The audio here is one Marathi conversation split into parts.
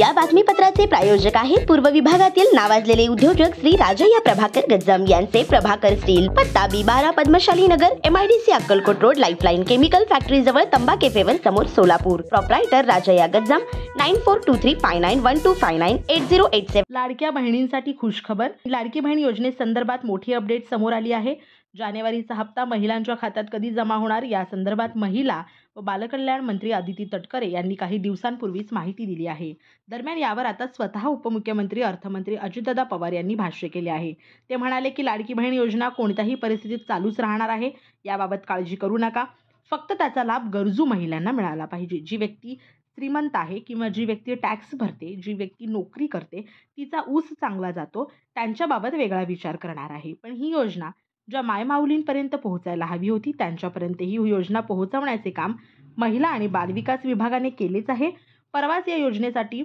या बातमीपत्राचे प्रायोजक आहेत पूर्व विभागातील नावाजलेले उद्योजक श्री राजय्या प्रभाकर गज्जाम यांचे प्रभाकर स्टील, पत्ता B12 पद्मशाली नगर, MIDC Akkalkot road, lifeline chemical factory जवळ, तंबा कॅफेवर समोर, सोलापूर. प्रोप्रायटर राजय्या गज्जाम. 94235912598087. लाडक्या बहिणींसाठी खुशखबर. लाडकी बहीण योजनेसंदर्भात मोठी अपडेट समोर आली आहे. जानेवारीचा हप्ता महिलांच्या खात्यात कधी जमा होणार या संदर्भात महिला व बालकल्याण मंत्री अदिती तटकरे यांनी काही दिवसांपूर्वीच माहिती दिली आहे. दरम्यान यावर आता स्वतः उपमुख्यमंत्री अर्थमंत्री अजितदादा पवार यांनी भाष्य केले आहे. ते म्हणाले की लाडकी बहीण योजना कोणत्याही परिस्थितीत चालूच राहणार आहे. याबाबत काळजी करू नका. फक्त त्याचा लाभ गरजू महिलांना मिळाला पाहिजे. जी व्यक्ती श्रीमंत आहे किंवा जी व्यक्ती टॅक्स भरते, जी व्यक्ती नोकरी करते, तिचा ऊस चांगला जातो, त्यांच्याबाबत वेगळा विचार करणार आहे. पण ही योजना ज्या मायमाऊलींपर्यंत पोहोचायला हवी होती त्यांच्यापर्यंत ही योजना पोहोचवण्याचे काम महिला आणि बालविकास विभागाने केलेच आहे. परवाच या योजनेसाठी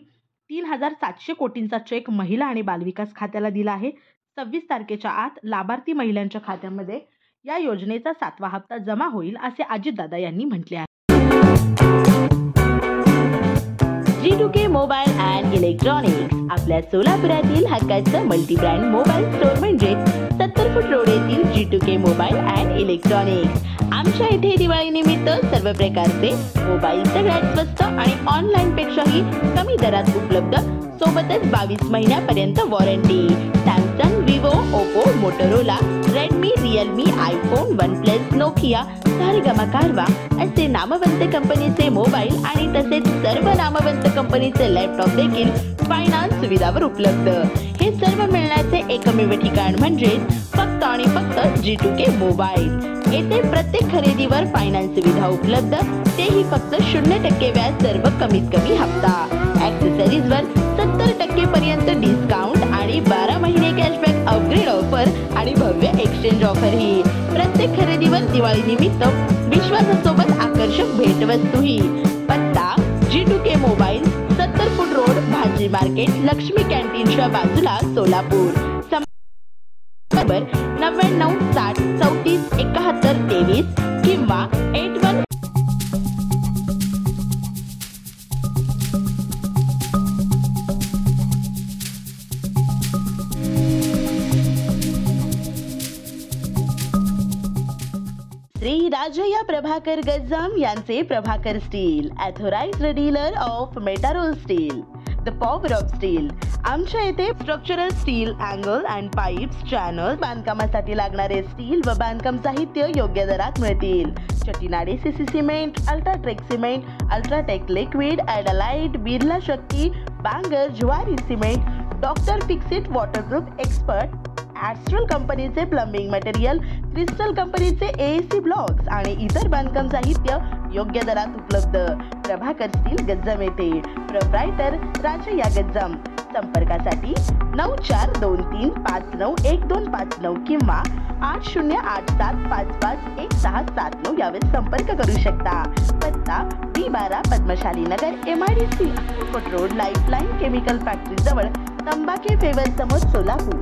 3,700 कोटींचा चेक महिला आणि बालविकास खात्याला दिला आहे. 26 तारखेच्या आत लाभार्थी महिलांच्या खात्यामध्ये या योजनेचा 7वा हप्ता जमा होईल असे अजितदादा यांनी म्हटले आहे. G2K मोबाईल अँड इलेक्ट्रॉनिक्स आपल्या सोलापुरातील हक्काचं मल्टी ब्रँड मोबाईल स्टोअर म्हणजे 70 फूट रोड येथील G2K मोबाईल अँड इलेक्ट्रॉनिक्स. आमच्या इथे दिवाळी निमित्त सर्व प्रकारचे मोबाईल सगळ्यात स्वस्त आणि ऑनलाईन पेक्षाही कमी दरात उपलब्ध, सोबतच 22 महिन्यापर्यंत warranty. Samsung, Vivo, Oppo, Motorola, Redmi, Realme, iPhone, OnePlus, Nokia, Saregama कारवा असे नामवंत कंपनीचे मोबाईल आणि तसेच सर्व नामवंत कंपनीचे लॅपटॉप देखील फायनान्स सुविधावर उपलब्ध. हे सर्व मिळण्याचे एकमेव ठिकाण म्हणजे फक्त आणि फक्त G2K मोबाईल. येथे प्रत्येक खरेदीवर फायनान्स सुविधा उपलब्ध, तेही फक्त 0% व्याज, सर्व कमीत कमी हप्ता. ॲक्सेसरीजवर 70% पर्यंत डिस्काउंट आणि 12 महिने कॅशबॅक, अपग्रेड ऑफर आणि भव्य एक्सचेंज ऑफर ही. प्रत्येक खरेदीवर दिवाळी निमित्त विश्वासासोबत आकर्षक भेटवस्तूही. पत्ता G2K मोबाईल, 70 फूट रोड, भाजी मार्केट, लक्ष्मी कॅन्टीनच्या बाजूला, सोलापूर. नंबर 99 60 34 71 23 किंवा 81. श्री राजय्या प्रभाकर गज्जाम यांचे Prabhakar steel, authorised dealer of Metarol steel, the power of steel. आमच्या येथे structural steel, angle and pipes, channel, बांधकामासाठी लागणारे स्टील व बांधकाम साहित्य योग्य दरात मिळतील. Chettinad CC cement, UltraTech cement, UltraTech liquid, ॲडालाइट, Birla Shakti, Bangur, Zuari cement, doctor Fixit waterproof expert, Astral कंपनीचे प्लंबिंग मटेरियल, क्रिस्टल कंपनीचे AAC ब्लॉक्स आणि इतर बांधकाम साहित्य योग्य दरात उपलब्ध. प्रभाकर स्टील, गज्जाम येथे. प्रोप्रायटर राजय्या गज्जाम. संपर्कासाठी 9423591259 किंवा 8087551679 यावर संपर्क करू शकता. पत्ता B12 पद्मशाली नगर, MIDC Akkalkot road, lifeline chemical factory जवळ, तंबा कॅफेवर समोर, सोलापूर.